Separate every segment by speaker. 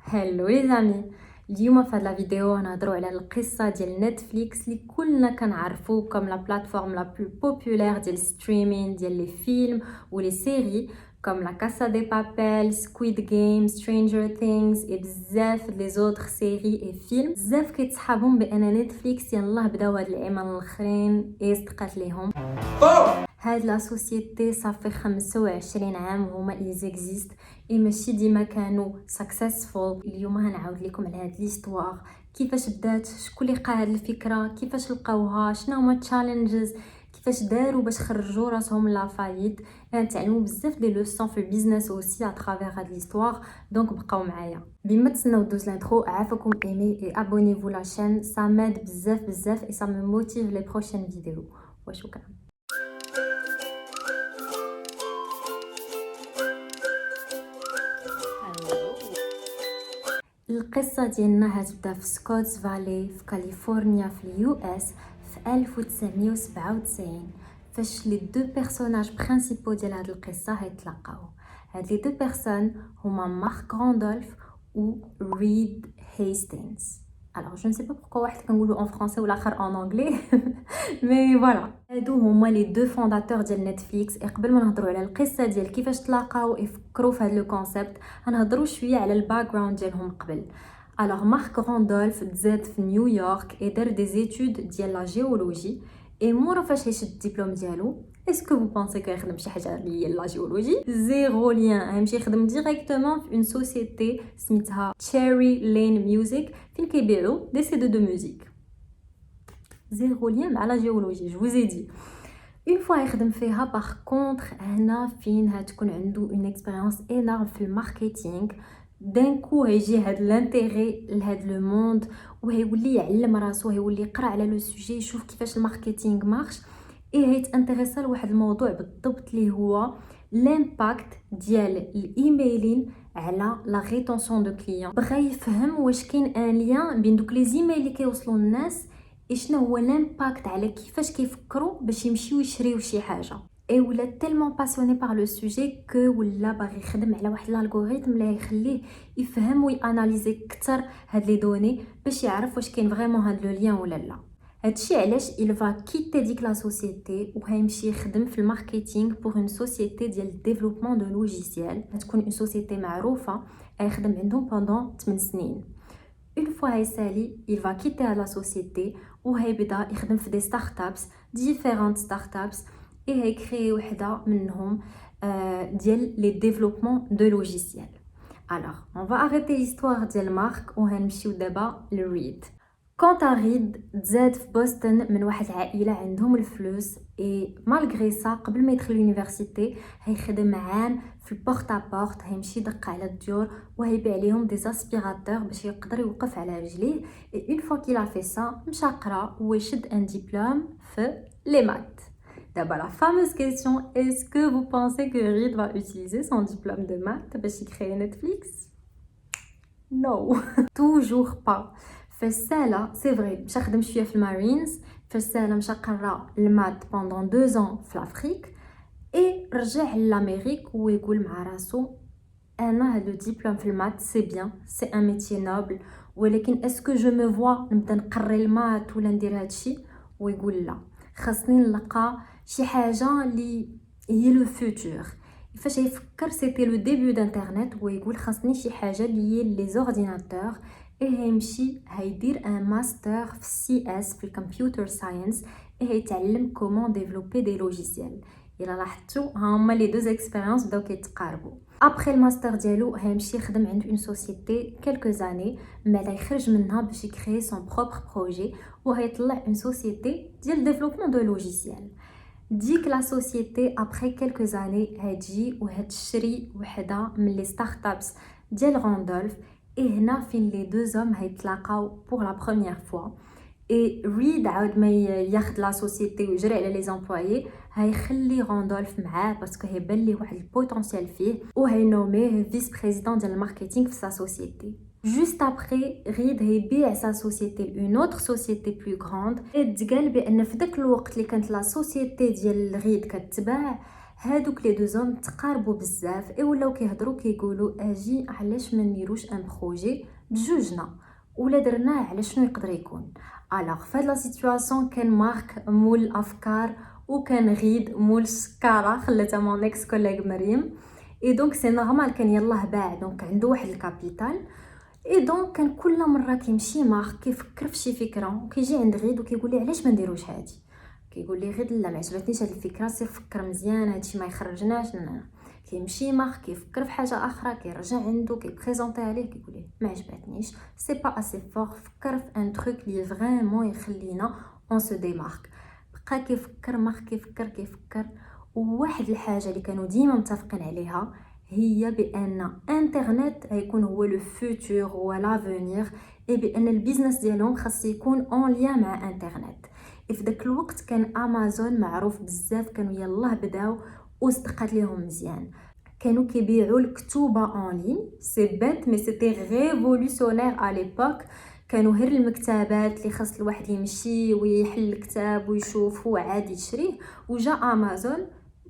Speaker 1: هلو لي زامي. اليوم في هاد لا فيديو غنهضروا على القصه ديال نتفليكس اللي كلنا كنعرفو كوم لا بلاتفورم لا بلو بوبولير ديال ستريمين ديال لي فيلم ولي سيري كوم لا كاسا دي بابيل سكويد جيم سترينجر ثينجز اي بزاف لي زوتر سيري اي فيلم. بزاف كيتصحابهم بان نتفليكس يلاه بداو هاد العيمان الاخرين استقات ليهم. هاد لا سوسيتي صافي 25 عام وهما ايزيكزيست اي ماشي ديما كانوا سكسسفول. اليوم غنعاود لكم على هاد ليستوار، كيفاش بدات، شكون اللي لقى هاد الفكره، كيفاش لقاوها، شنو هما التشالنجز، كيفاش داروا باش خرجوا راسهم لا فايت. نتعلموا بزاف دي لوسون في البيزنس اوسي ا ترافير هاد ليستوار. دونك بقاو معايا بما تسناو دوز لانترو. عافاكم ايمي اي ابونيفو لا شين، سا ميد بزاف بزاف اي سا مو موتيف لي بروشين فيديو. وشكرا. القصة ديالنا هتبدا في سكوتس فالي في كاليفورنيا في اليو اس في 1997 فاش لي دو بيرسوناج برينسيپو ديال هاد القصة هيتلاقاو. هاد لي دو بيرسون هما مارك راندولف و ريد هيستينغز. Alors je ne sais pas pourquoi واحد كنقولو en français والاخر en anglais mais voilà. هادو هما لي دو فونداتور ديال نتفليكس. قبل ما نهضروا على القصه ديال كيفاش تلاقاو يفكروا في هاد لو كونسيبت غنهضروا شويه على الباك جراوند ديالهم قبل. alors مارك راندولف تزاد في نيويورك اي دار دي زيتود ديال لا جيولوجي اي مورا فاش يشد الدبلوم ديالو. اسكو فو بونسي كو يخدم شي حاجه اللي هي لا جيولوجي؟ زيرو ليان. غيمشي يخدم ديريكتومون في اون سوسيتي سميتها تشيري لين ميوزيك فين كيبيعوا دي سي دو ميوزيك. زيرو ليان مع لا جيولوجي جو زي دي. اون فوا يخدم فيها باغ كونطخ هنا فين هتكون عنده اون اكسبيريونس انارم في الماركتينغ. دان كو هيجي هاد لانتيغي لهاد لو موند وهيولي يعلم راسو، هيولي يقرا على لو سوجي يشوف كيفاش الماركتينغ مارش اي هيتانتريسا لواحد الموضوع بالضبط اللي هو لامباكت ديال الايميلين على لا ريتونسيون دو كليون. بغا يفهم واش كاين ان ليان بين دوك لي زيميل اللي كيوصلوا للناس شنو هو لامباكت على كيفاش كيفكروا باش يمشيو يشريو شي حاجه. اي ولا تellement باسيوني بار لو سوجي كو ولا باغي يخدم على واحد الالغوريثم اللي يخليه يفهم وياناليزي اكثر هاد لي دوني باش يعرف واش كاين فريمون هاد لو ليان ولا لا. هادشي علاش il va quitter ديك لا سوسيتي وهيمشي يخدم في الماركتينغ بور اون سوسيتي ديال ديفلوبمون دو لوجيسيال. هتكون اون سوسيتي معروفه يخدم عندهم بوندون 8 سنين. une fois هيسالي il va quitter la société وهيبدا يخدم في دي ستارت ابس ديفيرونت ستارت ابس اي هيكري وحده منهم ديال لي ديفلوبمون دو لوجيسيال. alors on va arrêter l'histoire ديال مارك وهنمشيو دابا لريد. كونتا ريد تزاد في بوسطن من واحد العائله عندهم الفلوس اي مالغري سا قبل ما يدخل لونيفرسيتي هيخدم عام في البورت ا بورت. هيمشي يدق على الديور وهيبيع ليهم دي اسبيراتور باش يقدر يوقف على رجليه. اي اون فوا كي لا في سا مشى قرا ويشد ان ديبلوم في لي مات. دابا لا فاموس كيسيون اسكو vous pensez que Reed va utiliser son diplôme de maths باش يكري نتفليكس؟ نو توجور با. في السالة سي فري مشى خدم شويه في المارينز. في السالة مشى قرا المات بوندون 2 ans في لافريك اي رجع لامريك ويقول مع راسو انا هاد لو ديبلوم في المات سي بيان سي ان ميتي نوبل ولكن اسكو جو مو فوا نبدا نقري المات ولا ندير هادشي. ويقول لا خاصني نلقى شي حاجه اللي هي لو فيوتور. فاش يفكر سيتي لو ديبيو دانترنت ويقول خاصني شي حاجه اللي هي لي زورديناتور. ايه هيمشي هيدير ان ماستر في سي اس في الكمبيوتر ساينس ايه هيتعلم كومون ديفلوبي دي لوجيسيال. الا لاحظتوا هما لي دوز اكسبيريونس بداو كيتقاربوا. ابري الماستر ديالو هيمشي يخدم عند اون سوسيتي كالكو زاني بعد يخرج منها باش يكري سون بروبر بروجي وهيطلع اون سوسيتي ديال ديفلوبمون دو لوجيسيال. ديك لا سوسيتي ابري كالكو زاني هتجي وهتشري وحده من لي ستارت ابس ديال راندولف. اي هنا فين لي دو زوم هيتلاقاو بور لا بروميير فوا. اي ريد عاود ما ياخد لا سوسيتي ويجري على لي زامبلويي هيخلي راندولف معاه باسكو هيبان ليه واحد البوتونسيال فيه وهينوميه فيس بريزيدون ديال الماركتينغ في سا سوسيتي. جوست ابري ريد هيبيع سا سوسيتي اون اوتر سوسيتي بلو غراند. تقال بان في داك الوقت اللي كانت لا سوسيتي ديال ريد كتباع هادوك لي دو زوم تقاربوا بزاف اي ولاو كيهضروا كيقولوا اجي علاش ما نديروش ان بروجي بجوجنا ولا درناه على شنو يقدر يكون. الوغ فهاد لا سيتوياسيون كان مارك مول الافكار وكان غيد مول السكاره خلاتها مون اكس كوليغ مريم. اي دونك سي نورمال كان يلاه باع دونك عنده واحد الكابيتال. اي دونك كان كل مره كيمشي مارك كيفكر في شي فكره وكيجي عند غيد وكيقول لي علاش ما نديروش هادي. كيقول لي غير لا ما عجبتنيش هاد الفكره سير فكر مزيان هادشي ما يخرجناش. كيمشي مارك كيفكر في حاجه اخرى كيرجع عنده كيبريزونطي عليه كيقول ليه ما عجبتنيش سي با اسي فور فكر في ان تروك لي فريمون يخلينا اون سو ديمارك. بقى كيفكر مارك كيفكر وواحد الحاجه اللي كانوا ديما متفقين عليها هي بان انترنت غيكون هو لو فوتور هو لافونير اي بان البيزنس ديالهم خاص يكون اون ليا مع انترنت. في داك الوقت كان امازون معروف بزاف كانوا يلاه بداو وصدقات ليهم مزيان. كانوا كيبيعوا الكتوبه اون لين سي بيت مي سيتي ريفولوسيونير ا ليبوك. كانوا غير المكتبات اللي خاص الواحد يمشي ويحل الكتاب ويشوف هو عادي يشريه وجا امازون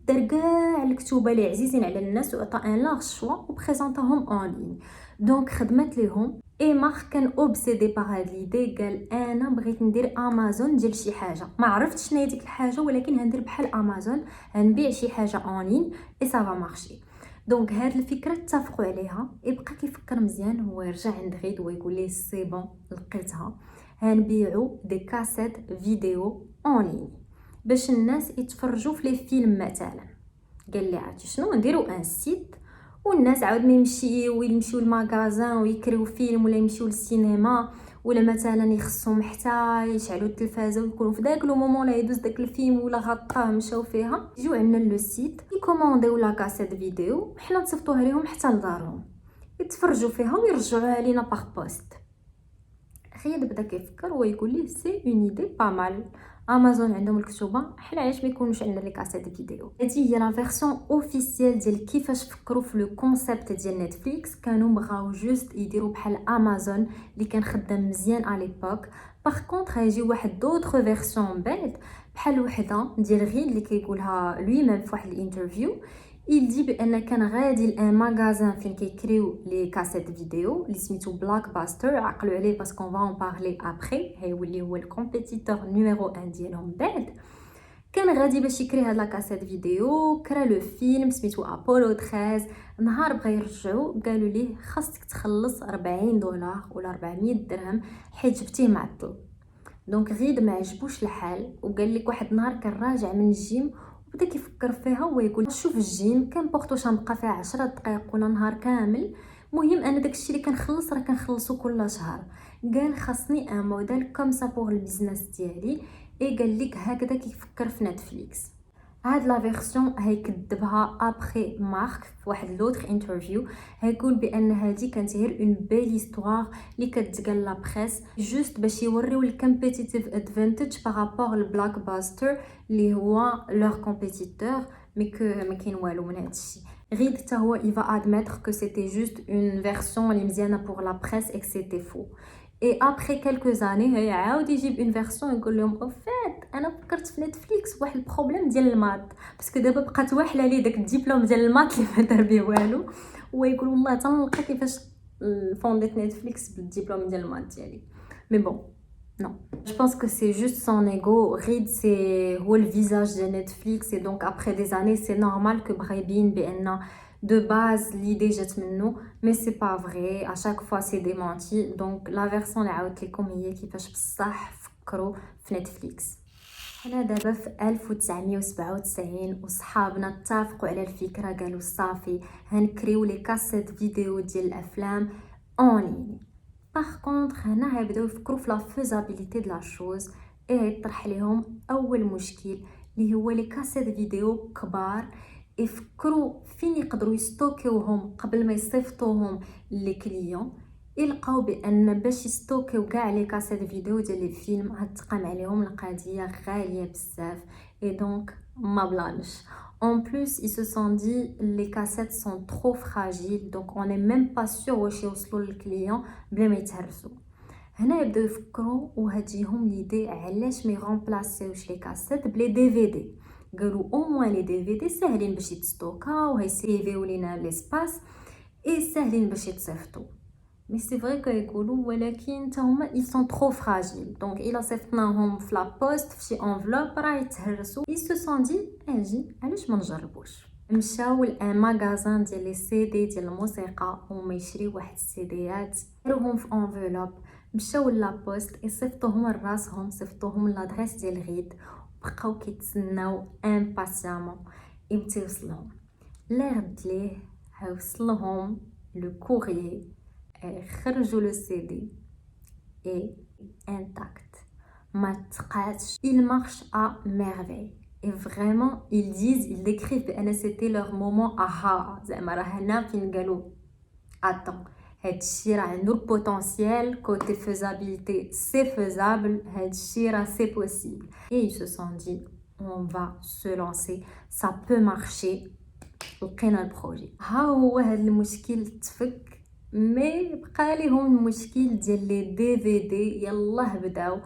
Speaker 1: دار كاع الكتوبه اللي عزيزين على الناس وعطى ان لارج شوا وبريزونطاهم اون لين. دونك خدمت ليهم اي مارك كان اوبسيدي بار هاد ليدي قال انا بغيت ندير امازون ديال شي حاجه ما عرفتش شنو هي ديك الحاجه ولكن هندير بحال امازون غنبيع شي حاجه اون لين اي سافا مارشي. دونك هاد الفكره اتفقوا عليها يبقى كيفكر مزيان هو يرجع عند غيد ويقول ليه سي بون لقيتها هنبيعوا دي كاسيت فيديو اون لين باش الناس يتفرجوا في لي فيلم مثلا. قال لي عرفتي شنو نديروا ان سيت والناس عاود ما يمشيو المغازان ويكريو فيلم ولا يمشيو للسينما ولا مثلا يخصهم حتى يشعلوا التلفازه ويكونوا في داك لو مومون لا يدوز داك الفيلم ولا غطاه مشاو فيها يجيو عندنا لو سيت يكومونديو لا كاسيت فيديو حنا نصيفطوها ليهم حتى لدارهم يتفرجوا فيها ويرجعوها لينا باغ بوست. خيد بدا كيفكر ويقول ليه سي اون ايدي با مال امازون عندهم الكتوبه حنا علاش ما يكونوش عندنا لي كاسيت فيديو. هذه هي لا فيرسيون اوفيسيال ديال كيفاش فكروا في لو كونسيبت ديال نتفليكس. كانوا بغاو جوست يديروا بحال امازون اللي كان خدام مزيان على ليبوك. باغ كونطخ هيجي واحد دوطخ فيرسيون بعد بحال وحده ديال غيد اللي كيقولها لوي ميم في واحد الانترفيو. il dit بان كان غادي لان ماغازان فين كيكريو لي كاسيت فيديو اللي سميتو بلاك باستر عقلوا عليه باسكو فا اون بارلي ابري هيولي هو الكومبيتيتور نيميرو 1 ديالهم بعد. كان غادي باش يكري هاد لا كاسيت فيديو كرا لو فيلم سميتو ابولو 13. نهار بغا يرجعو قالوا ليه خاصك تخلص $40 ولا 400 درهم حيت جبتيه معطل. دونك غيد ما عجبوش الحال وقال لك واحد النهار كان راجع من الجيم بدا كيفكر فيها ويقول شوف الجيم كان بوقتوش نبقى فيها 10 دقائق ولا نهار كامل مهم انا داكشي اللي كنخلص راه كنخلصو كل شهر. قال خاصني ان موديل كوم سا بور البيزنس ديالي اي قال لك هكذا كيفكر في نتفليكس. هاد لا فيرسيون هيكذبها ابري مارك في واحد لوتر انترفيو هيقول بان هذه كانت غير اون بيل هيستوار اللي كتقال لا بريس جوست باش يوريو الكومبيتيتيف ادفانتاج بارابور البلاك باستر اللي هو لور كومبيتيتور مي ما كاين والو من هادشي. غير حتى هو il va admettre que c'était juste une version اللي مزيانه pour la presse et que c'était faux. اي ابري كالكوز اني هي عاود يجيب اون فيرسيون يقول لهم او فات انا فكرت في نتفليكس بواحد البروبليم ديال المات باسكو دابا بقات واحله لي داك الدبلوم ديال المات اللي ما دار به والو ويقول والله تنلقى كيفاش فونديت نتفليكس بالدبلوم ديال المات ديالي مي بون نو جو بونس كو سي جوست سون ايغو. غيد سي هو الفيزاج ديال نتفليكس اي دونك ابري دي زاني سي نورمال كو بغا يبين بان de base l'idée جات منه mais c'est pas vrai à chaque fois c'est démenti. donc la version اللي عاودت لكم هي كيفاش بصح فكروا في نتفليكس. حنا دابا في 1997 وصحابنا اتفقوا على الفكره قالوا صافي هنكريو لي كاسيت فيديو ديال الافلام اون لين. باغ كونطخ هنا هيبداو يفكروا في لا فيزابيليتي دو لا شوز اي يطرح لهم اول مشكل اللي هو لي كاسيت فيديو كبار يفكروا فين يقدروا يستوكيوهم قبل ما يصيفطوهم لي كليون. يلقاو بان باش يستوكيو كاع لي كاسيت فيديو ديال لي فيلم هتقام عليهم القضيه غاليه بزاف اي دونك ما بلانش. En plus, ils se sont dit les cassettes sont trop fragiles donc on n'est même pas sûr واش يوصلوا للكليون بلا ما يتهرسوا. هنا يبداو يفكروا وهتجيهم ليدي علاش ما يغومبلاسيوش لي كاسيت بلي دي في دي قالوا au moins les DVD ساهلين باش يتستوكاو وهيسيفيو لينا ليسباس اي ساهلين باش يتصيفطوا. مي سي فري كيقولوا ولكن تا هما ils sont trop fragiles دونك الا صيفطناهم في لا بوست في شي انفلوب راه يتهرسوا. ils se sont dit اجي علاش ما نجربوش. مشاو لان ماغازان ديال لي سي دي ديال الموسيقى وما يشريو واحد السيديات داروهم في انفلوب مشاو لا بوست يصيفطوهم لراسهم صيفطوهم لادريس ديال غيد بقاو كيتسناو امباسيامون امتى يوصلهم. لا رد ليه وصلهم لو كوريي خرجوا لو سي دي اي انتاكت ما تقاتش. il marche à merveille et vraiment ils disent ils décrivent بان c'était leur moment aha زعما راه هنا فين قالوا attends هادشي راه عنده البوتونسيال كوتي فيزابيليتي سي فيزابل هادشي راه سي بوسيبل. et ils se sont dit on va se lancer ça peut marcher. لقينا البروجي. ها هو هاد المشكل تفك مي بقى ليهم المشكل ديال لي دي في دي يلاه بداو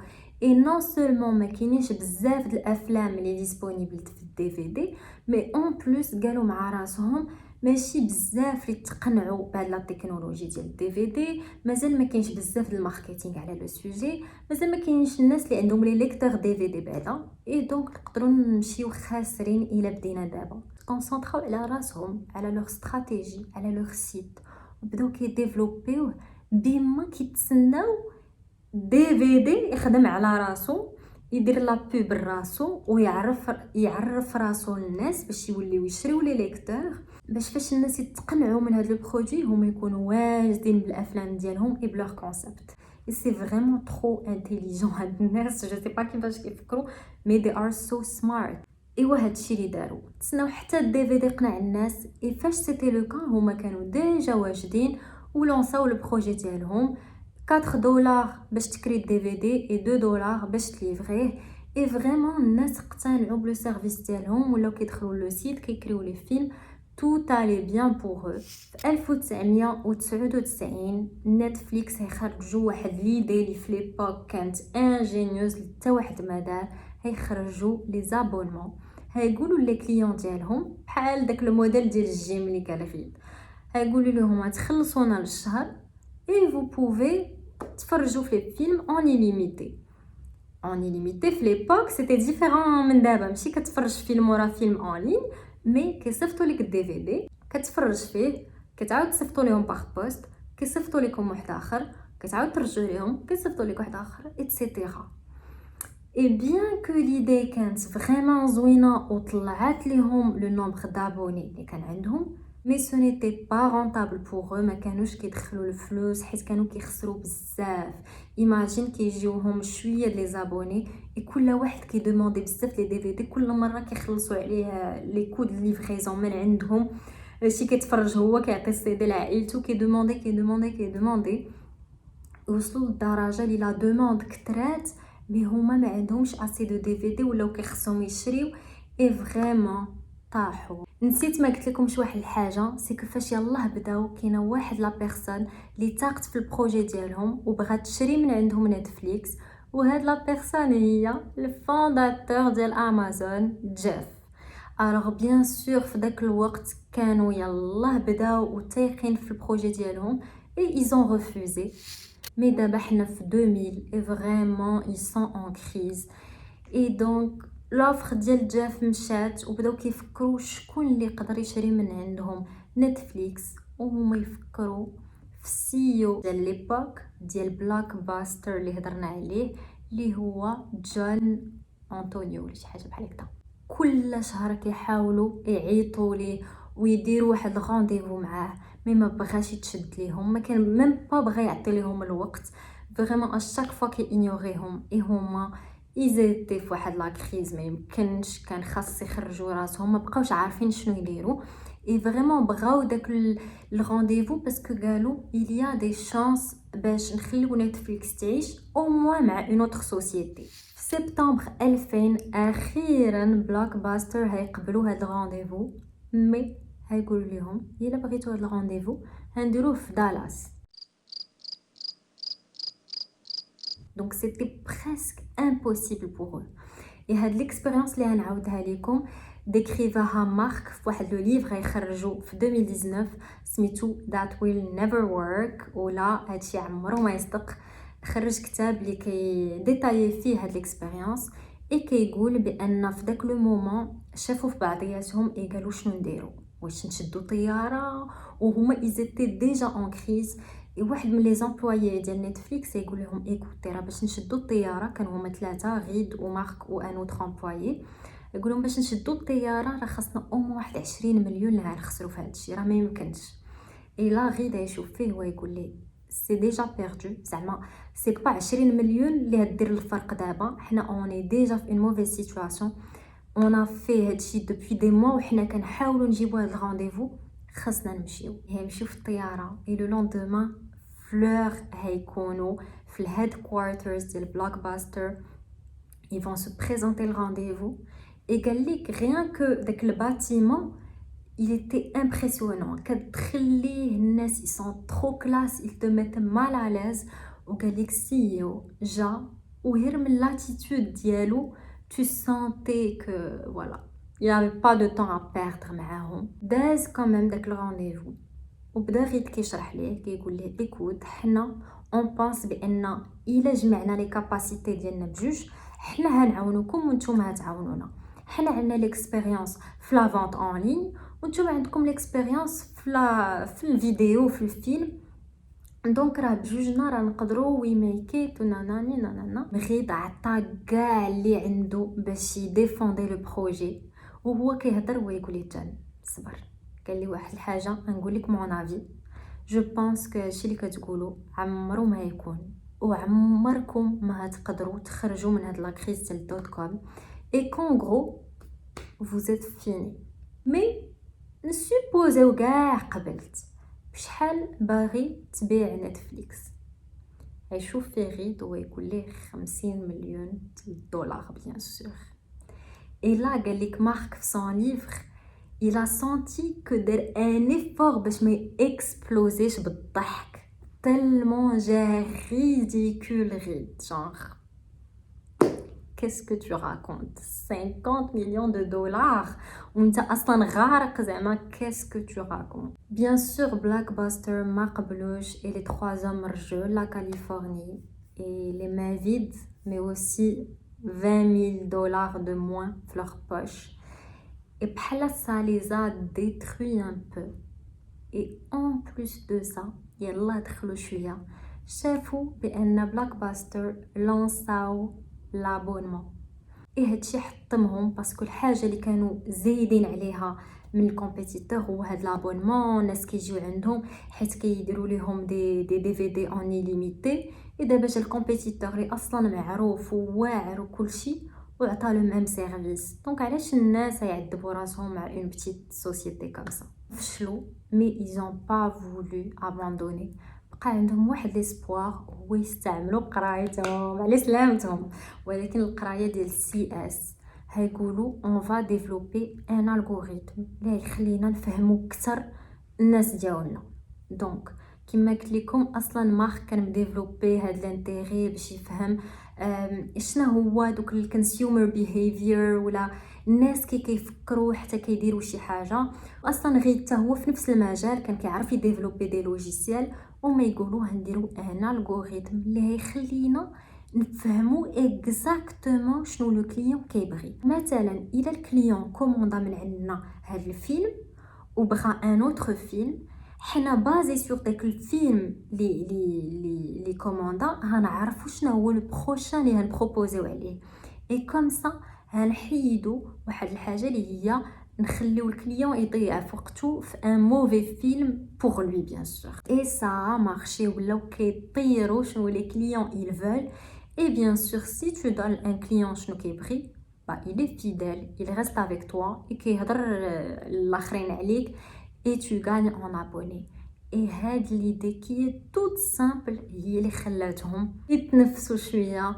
Speaker 1: اي نون سولمون ما كاينينش بزاف د الافلام اللي ديسپونيبل في الدي في دي مي اون بلوس قالوا مع راسهم ماشي بزاف اللي تقنعوا بهاد لا تكنولوجي ديال الدي في دي. مازال ما كاينش بزاف د الماركتينغ على لو سوجي مازال ما كاينش الناس اللي عندهم لي ليكتور دي في دي بعدا اي دونك نقدروا نمشيو خاسرين الا بدينا دابا. كونسونطراو على راسهم على لوغ استراتيجي على لوغ سيت وبداو كيديفلوبيوه بما كيتسناو دي في دي يخدم على راسو يدير لا بوب راسو ويعرف راسو للناس باش يوليو يشريو لي ليكتور باش فاش الناس يتقنعوا من هذا البرودوي هما يكونوا واجدين بالافلام ديالهم اي بلوغ كونسيبت. et c'est vraiment trop intelligent هاد الناس je sais pas كيفاش كيفكروا mais they are so smart. ايوا هادشي اللي داروا تسناو حتى الدي في دي قنع الناس اي فاش سيتي لو كان هما كانوا ديجا واجدين ولونساو لو بروجي ديالهم $4 باش تكري الدي في دي اي $2 باش تليفريه اي فريمون الناس اقتنعوا بلو سيرفيس ديالهم ولاو كيدخلوا لو سيت كيكريو لي فيلم tout allait bien pour eux. في 1999 نتفليكس هيخرجوا واحد ليدي اللي في ليبوك كانت انجينيوز حتى واحد ما دار هيخرجوا لي زابونمون هيقولوا لي كليون ديالهم بحال داك لو موديل ديال الجيم اللي قال غيد هيقولوا لهم تخلصونا للشهر اي فو بوفي تفرجوا في لي فيلم اون illimité. اون illimité في ليبوك سيتي ديفيرون من دابا ماشي كتفرج فيلم ورا فيلم اون لين مي كيصيفطوا لك الدي في دي كتفرج فيه كتعاود تصيفطوا لهم باغ بوست كيصيفطوا لكم واحد اخر كتعاود ترجعوا لهم كيصيفطوا لك واحد اخر ايتترا. Et bien que l'idée كانت vraiment زوينة وطلعت لهم le nombre d'abonnés اللي كان عندهم mais ce n'était pas rentable pour eux ما كانوش كيدخلوا الفلوس حيت كانوا كيخسروا بزاف. imagine كيجيوهم شويه لي زابوني كل واحد كيدوموندي بزاف لي دي في دي كل مره كيخلصوا عليه لي كود ليفريزون من عندهم شي كيتفرج هو كيعطي السي دي لعائلته كيدوموندي وصلوا للدرجه اللي لا دوموند كثرات مي هما ما عندهمش اسي دو دي في دي ولاو كيخصهم يشريو اي فريمون طاحوا. نسيت ما قلت لكمش واحد الحاجه سي كيفاش يلاه بداو كاينه واحد لا بيرسون اللي طاقت في البروجي ديالهم وبغات تشري من عندهم نتفليكس وهاد لا بيرسون هي الفونداتور ديال امازون جيف. الوغ بيان سور في داك الوقت كانوا يلاه بداو وتايقين في البروجي ديالهم اي ايزون ريفوزي مي دابا حنا في 2000 اي فريمون اي سون ان كريز اي دونك لوفر ديال جاف مشات وبداو كيفكروا شكون اللي يقدر يشري من عندهم نتفليكس وهما يفكروا في السيو ديال ليبوك ديال بلاك باستر اللي هضرنا عليه اللي هو جون انطونيو ولا شي حاجه بحال هكا. كل شهر كيحاولوا يعيطوا ليه ويديروا واحد الغونديفو معاه مي ما بغاش يتشد ليهم ما كان ميم با بغا يعطي لهم الوقت فريمون اشاك فوا كيغنوريهم اي هما ايزيتي في واحد لا كريز ما يمكنش كان خاص يخرجوا راسهم ما بقاوش عارفين شنو يديروا اي فريمون بغاو داك الغونديفو باسكو قالوا il y a des chances باش نخليو نتفليكس تعيش او موان مع اون اوتر سوسيتي. في سبتمبر 2000 اخيرا بلاك باستر هيقبلوا هاد الغونديفو مي هيقولوا لهم الا بغيتوا هاد الغونديفو هنديروه في دالاس. Donc c'était presque impossible pour eux. اي هاد ليكسبيريونس اللي غنعاودها لكم ديكريفاها مارك في واحد لو ليفر غيخرجوا في 2019 سميتو That Will Never Work ولا هادشي عمرو ما يصدق. خرج كتاب اللي ديتايي فيه هاد ليكسبيريونس اي كيقول بان في داك لو مومون شافوا في بعضياتهم اي قالوا شنو نديرو، واش نشدو طياره وهما ايزيتي ديجا اون كريز. واحد من لي زامبلويي ديال نتفليكس يقول لهم ايكوتي راه باش نشدو الطياره، كانوا هما ثلاثه غيد ومارك وان اوتر امبلويي، يقول لهم باش نشدو الطياره راه خاصنا واحد 20 مليون اللي غنخسروا في هذا الشيء، راه ما يمكنش. الا غيد يشوف فيه ويقول لي سي ديجا بيردو، زعما سي با 20 مليون اللي غدير الفرق دابا، حنا اوني ديجا في اون موفيز سيتواسيون، اون في هادشي دوبوي دي موا وحنا كنحاولوا نجيبوا هاد الرانديفو، خاصنا نمشيو. نمشيو في الطياره اي لو لوندومان فلور هيكونوا في الهيد كوارترز ديال بلاك باستر، ils vont se présenter le rendez-vous et قال لك rien que داك الباتيمون il était impressionnant، كتخليه الناس ils sont trop classe، ils te mettent mal à l'aise. وقال لك سيو جا وغير من لاتيتود ديالو tu sentais que voilà il y avait pas de temps à perdre معاهم. داز كمان داك الرانديفو وبدا غير كيشرح ليه كيقول ليه ايكود حنا اون بانس بان الا جمعنا لي كاباسيتي ديالنا بجوج حنا هنعاونوكم وانتم هتعاونونا، حنا عندنا ليكسبيريونس في لا فونت اون لين وانتم عندكم ليكسبيريونس في الفيديو في الفيلم، دونك راه بجوجنا راه نقدروا وي ميكيت وناناني نانانا. غيد عطا كاع اللي عنده باش يديفوندي لو بروجي وهو كيهضر ويقول لي تان صبر. قال لي واحد الحاجه نقول لك مون افي، جو بونس كو هادشي اللي كتقولوا عمرو ما يكون وعمركم ما هتقدروا تخرجوا من هاد لا كريز ديال دوت كوم اي كون غرو vous êtes fini. مي نسوبوزيو كاع قبلت بشحال باغي تبيع نتفليكس، يشوف فيه غيد ويقول ليه 50 مليون دولار بيان سور. اي لا قال لك مارك في سون ليفر il a senti que دار ان effort باش ما اكسبلوزيش بالضحك tellement جا ridicule غيد genre qu'est-ce que tu racontes 50 millions de dollars وانت اصلا غارق زعما qu'est-ce que tu racontes. bien sûr Blockbuster ما قبلوش et les 3 hommes رجعوا لا كاليفورني et les mains vides mais aussi 20 000 dollars de moins في leur poche et بحال ça les a détruits un peu. et en plus de ça يلا دخلوا شويه شافوا بان بلاكباستر لانساو لابونمون ايه هادشي حطمهم باسكو الحاجه اللي كانوا زايدين عليها من الكومبيتيتور هو هاد لابونمون. الناس كيجيو عندهم حيت كيديروا لهم دي في دي اون ليميتي، اذا باش الكومبيتيتور اللي اصلا معروف وواعر وكلشي وعطى له ميم سيرفيس، دونك علاش الناس يعذبوا راسهم مع اون بتيت سوسيتي كامسا. فشلوا مي ايزون با فولو اباندوني، بقى عندهم واحد ليسبوار هو يستعملوا قرايتهم على سلامتهم، ولكن القرايه ديال السي اس هيقولوا اون فا ديفلوبي ان الغوريثم اللي يخلينا نفهموا اكثر الناس ديالنا. دونك كما قلت لكم اصلا مارك كان مديفلوبي هاد لانتيغي باش يفهم شنو هو دوك الكونسيومر بيهيفير ولا الناس كيفكروا حتى كيديروا شي حاجه. اصلا غير حتى هو في نفس المجال كان كيعرف يديفلوبي دي لوجيسيال وما يقولوا هنديروا ان الغوريثم اللي هيخلينا نفهموا اكزاكتومون شنو لو كليون كيبغي. مثلا اذا الكليون كوموندا من عندنا هذا الفيلم وبغى ان اوتر فيلم، حنا بازي سور داك الفيلم لي كوموندا غنعرفوا شنو هو لو بروشان اللي غنبروبوزيو عليه. اي كوم سا غنحيدوا واحد الحاجه اللي هي نخليو الكليون يضيع في وقته في ان موفي فيلم بور لوي بيان سور. اي سا مارشي ولاو كيطيروا شنو لي كليون ils veulent. et bien sûr si tu donnes un client شنو كيبغي il est fidèle, il reste avec toi et كيهضر الاخرين عليك et tu gagnes en abonnés. et هاد l'idée qui est toute simple هي اللي خلاتهم يتنفسوا شويه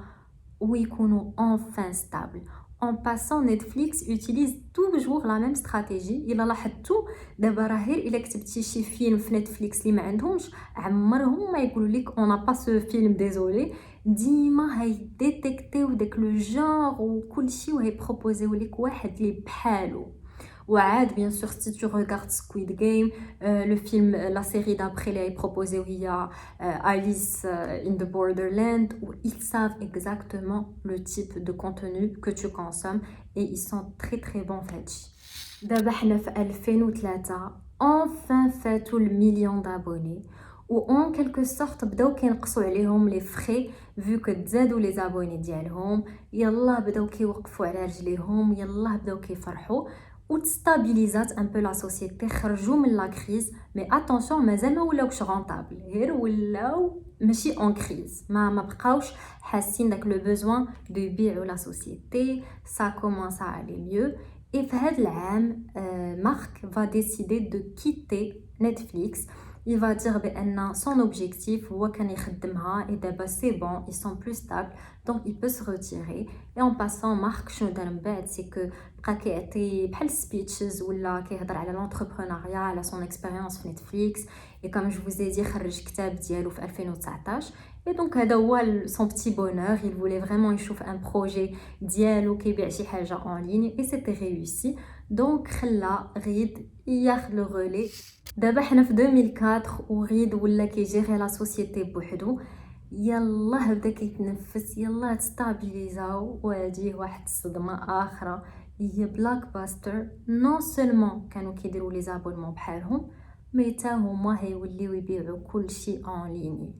Speaker 1: ويكونوا enfin stable. En passant, Netflix utilise toujours la même stratégie. إلا لاحظتوا دابا راه غير إلا كتبتي شي فيلم في نتفليكس اللي ما عندهمش عمرهم ما يقولوا لك on n'a pas ce film désolé. ديما هيديتيكتيو داك لو جونغ وكلشي وهيبروبوزيو لك واحد اللي بحالو. وعاد bien sûr si tu regardes Squid Game, le film, la série d'après les proposé où il y a Alice in the Borderland, où ils savent exactement le type de contenu que tu consommes et ils sont très très bons فهادشي. دابا حنا في 2003 enfin فاتوا المليون d'abonnés و en quelque sorte بداو كينقصوا عليهم لي فري vu que تزادوا لي زابوني ديالهم، يلا بداو كيوقفوا على رجليهم، يلا بداو كيفرحوا و تستابيليزات ان بو لا سوسيتي، خرجوا من لا كريز. مي اتونسيون مازال ما ولاوش رونطابل، غير ولاو ماشي اون كريز، ما بقاوش حاسين داك لو بوزوان دو يبيعوا لا سوسيتي. سا كومونس ا الي ميو اي في هذا العام مارك va décider de quitter Netflix. Il va dire بأن son objectif هو كان يخدمها et دابا c'est bon, ils sont plus stables, donc il peut se retirer. Et en passant, Marc شنو دار من بعد c'est que بقى كيعطي بحال speeches ولا كيهضر على l'entrepreneuriat، على son expérience في Netflix. et comme je vous ai dit خرج كتاب ديالو في 2019. et donc هذا هو son petit bonheur. il voulait vraiment يشوف un projet ديالو كيبيع شي حاجه en ligne et c'était réussi. donc خلا غيد ياخذ لو رولي. دابا حنا في 2004 وغيد ولا كيجيري لا سوسيتي بوحدو، يلا بدا كيتنفس، يلا تستابيليزاو. وهادي واحد الصدمه اخرى هي بلاك باستر. نون سولمون كانوا كيديروا لي زابونمون بحالهم، مي تا هما هيوليو يبيعوا كلشي اون ليني.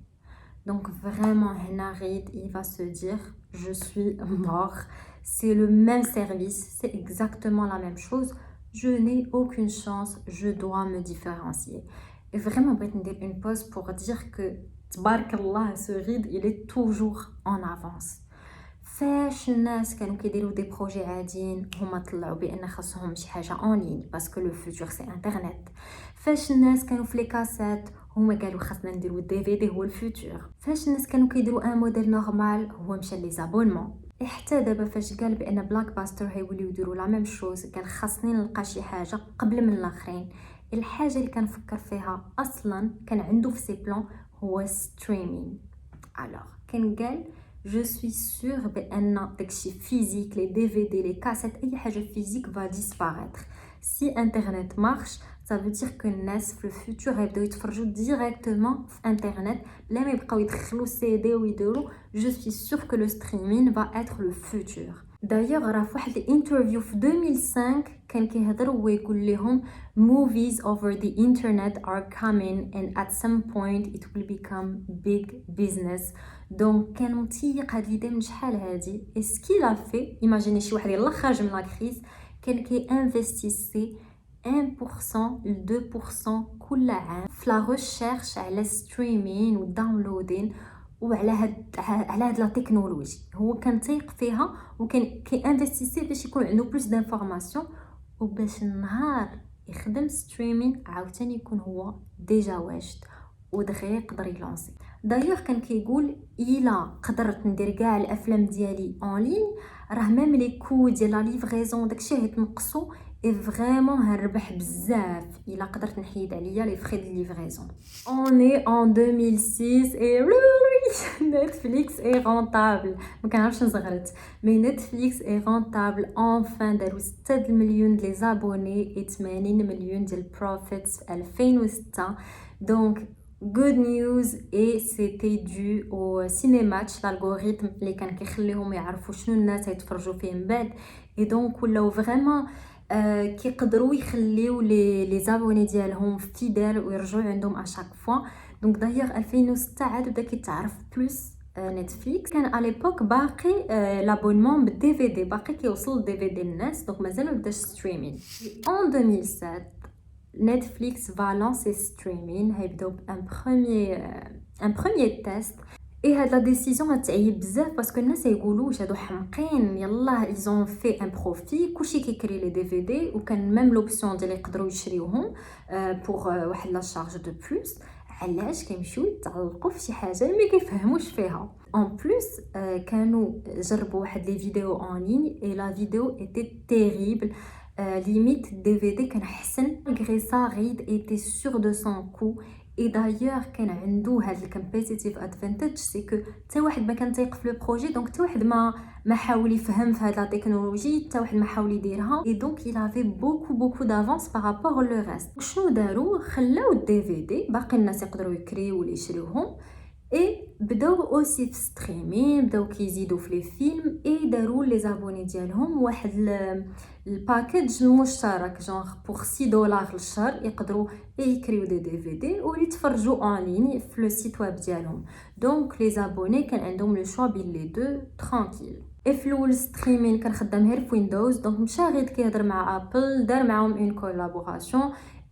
Speaker 1: Donc vraiment, هنا غيد il va se dire je suis mort. C'est le même service, c'est exactement la même chose. Je n'ai aucune chance, je dois me différencier. Et vraiment, بغيت ندير une pause pour dire que تبارك الله ce غيد il est toujours en avance. فاش الناس كانوا كيديروا دي بروجي عاديين هما طلعوا بان خاصهم شي حاجه اون لين باسكو لو فوتور سي انترنت. فاش الناس كانوا في لي كاسات هما قالوا خاصنا نديروا دي في دي هو الفوتور. فاش الناس كانوا كيديروا ان موديل نورمال هو مشى لي زابونمون. حتى دابا فاش قال بان بلاك باستر هيوليو يديروا لا ميم شوز، قال خاصني نلقى شي حاجه قبل من الاخرين. الحاجه اللي كنفكر فيها اصلا كان عنده في سي بلان هو ستريمين. الوغ كان قال je suis sûre بأن داكشي فيزيك، لي دي في دي لي كاسيت اي حاجه فيزيك va disparaître. si internet marche ça veut dire que الناس في الفوتور غيبداو يتفرجوا ديريكتومون في انترنت بلا ما يبقاو يدخلوا سي دي ويديروا. je suis sûre que le streaming va être le futur. d'ailleurs راه في واحد الانترفيو في 2005 كان كيهضر ويقول لهم movies over the internet are coming and at some point it will become big business. دونك كان متيق هاد ليدي من شحال هادي. اي سكي لا في ايماجيني شي واحد يلا خارج من لا كريز كان كي انفستيسي 1% ل 2% كل عام في لا ريشيرش على ستريمين وداونلودين وعلى هاد لا تكنولوجي. هو كان تيق فيها وكان كي انفستيسي باش يكون عنده بلوس دانفورماسيون وباش النهار يخدم ستريمين عاوتاني يكون هو ديجا واجد ودغيا يقدر يلونسي. دايوغ كان كيقول الا قدرت ندير كاع الافلام ديالي اون لين راه ميم لي كو ديال لا ليفريزون داكشي هيتنقصوا اي فريمون هنربح بزاف الا قدرت نحيد عليا لي فري ديال ليفريزون. اون اي ان 2006 اي نتفليكس اي رونطابل. ما كنعرفش نزغرت مي نتفليكس اي رونطابل انفان. داروا 6 مليون لي زابوني و 80 مليون ديال بروفيتس في 2006. دونك good news et c'était dû au cinématch l'algorithme اللي كان كيخليهم يعرفوا شنو الناس يتفرجوا فيه من بعد. et donc ولاو فريمون كيقدروا يخليو لي زابوني ديالهم فيدال ويرجعوا عندهم اشاك فوا. دونك دايوغ 2006 عاد بدا كيتعرف بلوس نتفليكس. كان على ليبوك باقي لابونمون بالدي في دي باقي كيوصل الدي في دي الناس، دونك مازال ما بداش ستريمين. en 2007 Netflix va lancer streaming. هيبداو un premier test. et هاد لا ديسيزيون غتعيب بزاف باسكو الناس يقولوا واش هادو حمقين، يلا ils ont fait un profit. كلشي كيكري لي دي في دي وكان ميم لوبسيون ديال يقدروا يشريوهم بور واحد لا شارج دو بلوس. علاش كيمشيو يتعلقوا في شي حاجه ما كيفهموش فيها؟ en plus كانوا جربوا واحد لي فيديو اون لين et la vidéo était terrible. limite DVD كان حسن. malgré ça Reed était sûr de son coup اي دايوغ كان عنده هاد الكومبيتيتيف ادفانتاج سي كو حتى واحد ما كان تايق في لو بروجي دونك حتى واحد ما حاول يفهم في هاد لا تكنولوجي حتى واحد ما حاول يديرها اي دونك il avait beaucoup d'avance par rapport au reste. شنو داروا خلاو الدي في دي باقي الناس يقدروا يكريو ولا يشريوهم اي بداو اوسي في ستريمين بداو كيزيدوا في لي فيلم اي داروا لي زابوني ديالهم واحد الباكيج مشترك جونغ بوغ $6 للشهر يقدروا يكريو دي في دي ويتفرجوا اون لين في لو سيت ويب ديالهم دونك لي زابوني كان عندهم لو شوا بين لي دو ترانكيل. في الاول ستريمين كان خدام غير في ويندوز دونك مشى غير كيهضر مع ابل دار معاهم اون كولابوراسيون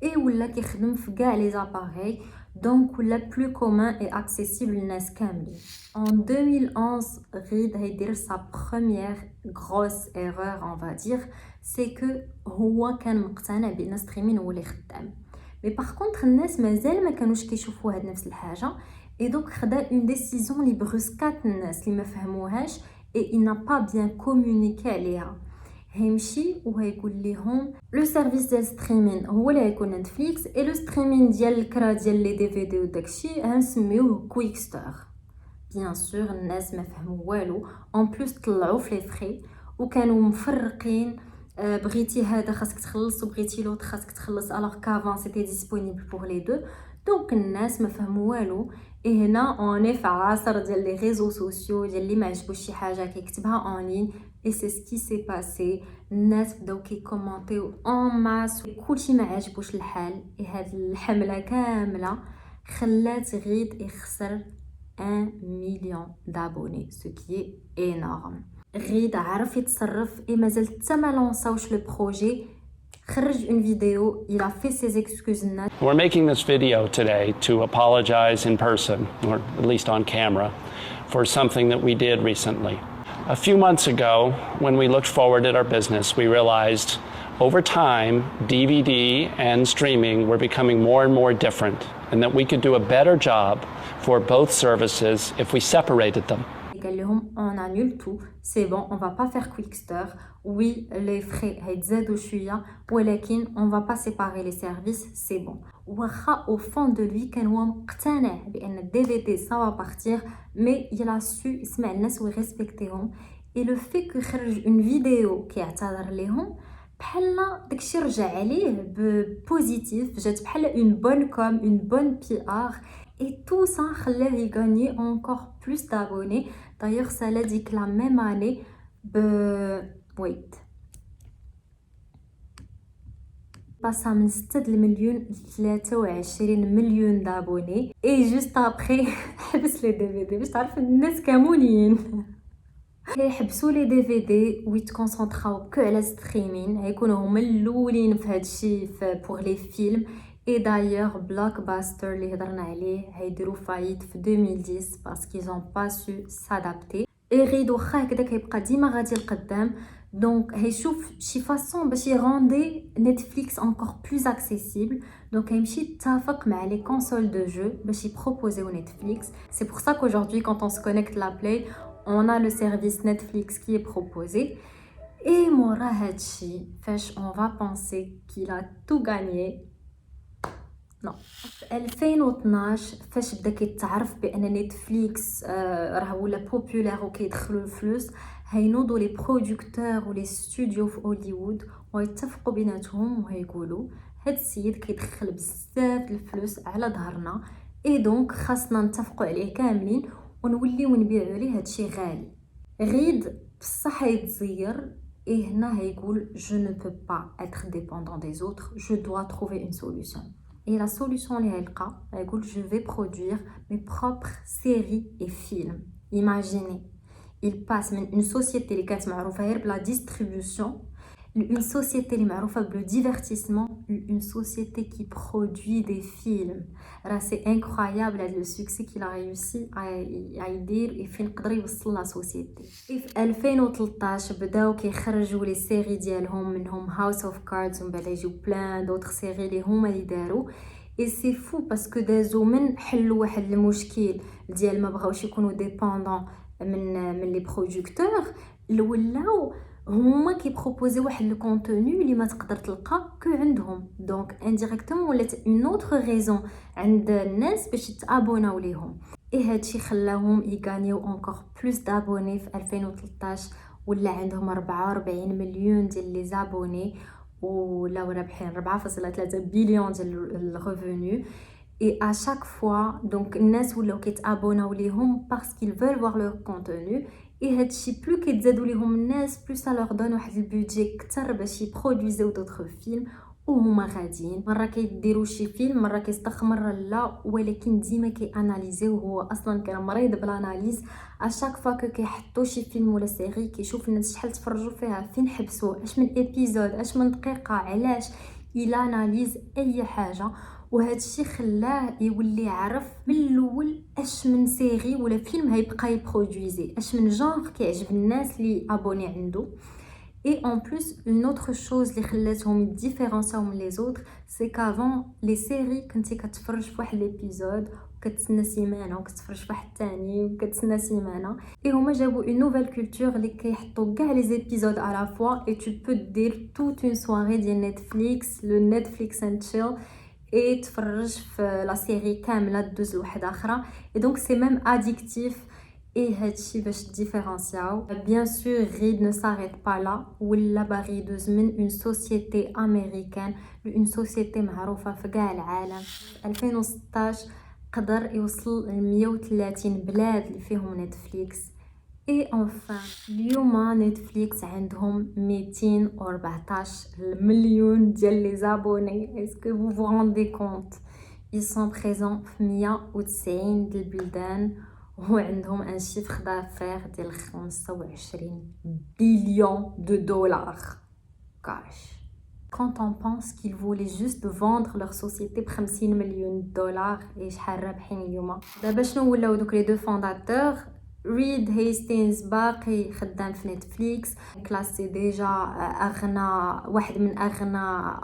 Speaker 1: اي ولا كيخدم في كاع لي زاباري دونك ولا بلو كومون اي اكسيسيبل للناس كاملين. En 2011 غيد هيدير sa première grosse erreur on va dire c'est que هو كان مقتنع بان ستريمين هو اللي خدام مي باغ كونطخ الناس مازال ما كانوش كيشوفوا هاد نفس الحاجه اي دونك خدا اون ديسيزيون لي بروسكات الناس اللي ما فهموهاش اي il n'a pas bien communiqué عليها. هيمشي وهيقول لهم لو سيرفيس ديال ستريمين هو اللي هيكون نتفليكس اي لو ستريمين ديال الكرا ديال لي دي في دي وداكشي غنسميوه كويكستر. بيان سور الناس ما فهموا والو اون بلوس طلعوا في لي فري وكانوا مفرقين بغيتي هذا خاصك تخلص وبغيتي لوط خاصك تخلص الوغ كافون سيتي ديسپونيبل بوغ لي دو دونك الناس ما فهموا والو. اي هنا اوني في عصر ديال لي ريزو سوسيو ديال اللي ما عجبوش شي حاجه كيكتبها اون لين اي سي سكي سي باسي الناس بداو كيكومونطيو اون ماس كلشي ما عجبوش الحال. اي هاد الحمله كامله خلات غيد يخسر 1 مليون d'abonnés ce qui est énorme. غيد عرف يتصرف اي مازال حتى ما لونساوش لو بروجي خرج une vidéo il a fait ses excuses.
Speaker 2: We're making this video today to apologize in person or at least on camera for something that we did recently. A few months ago when we looked forward at our business we realized over time DVD and streaming were becoming more and more different and that we could do a better job for both services if we separated them.
Speaker 1: قال لهم on annule tout c'est bon on va pas faire Quickster oui les frais هيتزادوا شويه ولكن on va pas séparer les services c'est bon. واخا au fond de lui كان هو مقتنع بان الدي في دي ça va partir mais il a su يسمع الناس ويريسبكتيهم et le fait que خرج une vidéo كيعتذر لهم بحال داكشي رجع عليه بوزيتيف جات بحال اون بون كوم اون بون بي ار et tout ça خلاه يغاني encore plus d'abonnés. D'ailleurs ça l'a dit que la même année passe من 6 مليون ل 23 مليون d'abonnés et juste après حبس لي دي في دي باش تعرف الناس كامونين هيحبسوا لي دي في دي ويتكونسونطراو كو على ستريمين هيكونوا هما الاولين في هادشي بوغ لي فيلم. اي دايوغ بلوكباستر اللي هضرنا عليه هيديروا فايت في 2010 باسكو زون با سو سادابتي. اي غيد واخا هكذا كيبقى ديما غادي لقدام دونك هيشوف شي فاصون باش يروندي نتفليكس انكور بلوز اكسيسيبل دونك هيمشي يتفق مع لي كونسول دو جو باش يبروبوزيو نتفليكس. سي بور سا qu'aujourd'hui quand on se connecte la Play on a le service Netflix qui est proposé. Et مورا هادشي فاش on va penser qu'il a tout gagné نو. في 2012 فاش بدا كيتعرف بان نتفليكس راه ولا بوبولار وكيدخلوا الفلوس هينوضوا لي برودكتور ولي ستوديو في هوليوود ويتفقوا بيناتهم وهيقولوا هاد السيد كيدخل بزاف الفلوس على ظهرنا اي دونك خاصنا نتفقوا عليه كاملين ونوليو نبيعوا ليه هادشي غالي. غيد بصح يتزير اي هنا هيقول je ne peux pas être dépendant des autres je dois trouver une solution. Et la solution اللي هيلقى هيقول je vais produire mes propres séries et films. Imaginez il passe من une société اللي كانت معروفه غير بلا distribution une société اللي معروفه بلو divertissement une société qui produit des films. راه سي incroyable هذا لو سوكسي كي لا ريوسي يدير فين يقدر يوصل لا سوسيتي. في 2013 بداو كيخرجوا لي سيري ديالهم منهم هاوس اوف كاردز ومن بعد يجيو بلان دوطخ سيري اللي هما اللي داروا اي سي فو باسكو دازو من حلوا واحد المشكل ديال ما بغاوش يكونوا ديبوندون من لي برودكتور ولاو هما كيبروبوزي واحد لو كونتوني اللي ما تقدر تلقى كو عندهم. دونك انديريكتومون ولات اون اوتر ريزون عند الناس باش يتابوناو ليهم. هادشي خلاهم يغانيو اونكور بلوس دابوني. في 2013 ولا عندهم 44 مليون ديال لي زابوني، ولاو رابحين 4.3 بليون ديال الريفوني. Et à chaque fois, donc الناس ولاو كيتابوناو ليهم parce qu'ils veulent voir leur contenu. Et هادشي بلو كيتزادوا ليهم الناس بلو ça leur donne واحد البودجي كتر باش يبرودويزيو دوطخ فيلم وهما غاديين. مره كيديروا شي فيلم، مره كيستخمر لا، ولكن ديما كياناليزيو. هو اصلا كان مريض بالاناليز. اشاك فوا كيحطوا شي فيلم ولا سيري كيشوف الناس شحال تفرجوا فيها، فين حبسوا، اش من ايبيزود، اش من دقيقه، علاش يلاناليز اي حاجه. وهذا الشيء خلاه يولي يعرف من الاول اش من سيري ولا فيلم هيبقى يبرودويزي، اش من جانر كيعجب الناس اللي ابوني عنده. Et en plus, une autre chose اللي خلاتهم يديفيرونسيو من لي زوتر سي كافون لي سيري كنتي كتفرج في واحد ليبيزود وكتسنى سيمانه، وكتفرج في واحد الثاني وكتسنى سيمانه. اي هما جابوا اون نوفيل كولتور اللي كيحطوا كاع لي زيبيزود على فوا. اي تو بو دير توت اون سواري ديال نتفليكس، لو نتفليكس اند تشيل، اي تفرج في لا سيري كامله دوز لواحده اخرى. اي دونك سي ميم اديكتيف. Et هادشي باش تديفيرونسياو. Bien sûr, Reed ne s'arrête pas là. ولا باغي يدوز من une société américaine une société معروفة في كاع العالم. 2016 قدر يوصل ل 130 بلاد اللي فيهم نتفليكس. Et enfin, اليوم نتفليكس عندهم 214 مليون ديال لي زابوني. Est-ce que vous vous rendez compte? Ils sont présents في 190 ديال البلدان. وعندهم ان شيفر دافير ديال 25 بليون دو دولار كاش. Quand on pense qu'ils voulaient juste vendre leur société ب 50 مليون دولار، شحال رابحين اليوم؟ دابا شنو ولاو دوك لي دو فونداتور؟ ريد هيستينز باقي خدام في نتفليكس، كلاسي ديجا اغنى واحد من اغنى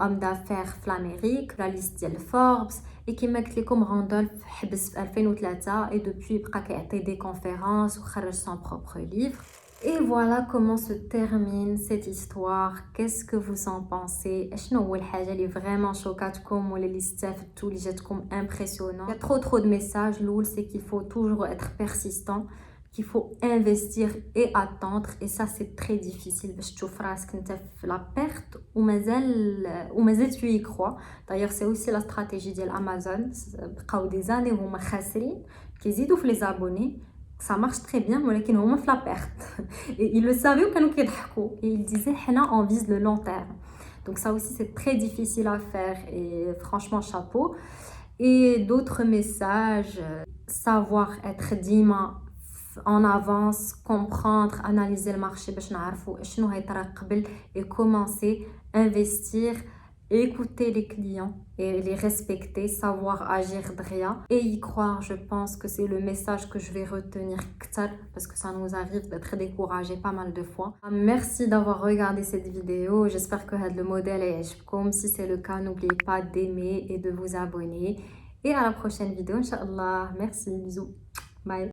Speaker 1: ام دافير في الامريك لا ليست ديال فوربس. Et كما قلت لكم راندولف حبس في 2003 et depuis بقى كيعطي دي كونفيرونس وخرج son propre livre. Et voilà comment se termine cette histoire. Qu'est-ce que vous en pensez? شنو هو الحاجه اللي فريمون شوكاتكم ولا اللي استفدتوا اللي جاتكم impressionnant؟ Il y a trop de messages. الاول c'est qu'il faut toujours être persistant, qu'il faut investir et attendre. Et ça c'est très difficile باش تشوف راسك انت في لا بيرت ومازال tu y crois. D'ailleurs c'est aussi la stratégie ديال امازون. بقاو دي زاني هما خاسرين كيزيدوا في لي زابوني. ça marche très bien ولكن هما في لا بيرت. ils le savaient وكانوا كيضحكوا. ils disaient حنا on vise le long terme. Donc ça aussi c'est très difficile à faire et franchement chapeau. Et d'autres messages, savoir être ديما en avance, comprendre, analyser le marché باش نعرفوا شنو هيطرا قبل et commencer investir, écouter les clients et les respecter, savoir agir derrière et y croire. Je pense que c'est le message que je vais retenir كتر parce que ça nous arrive d'être découragé pas mal de fois. Merci d'avoir regardé cette vidéo. J'espère que هاد le modèle يعجبكم. Si c'est le cas, n'oubliez pas d'aimer et de vous abonner. Et à la prochaine vidéo, Inch'Allah. Merci, bisous. Bye.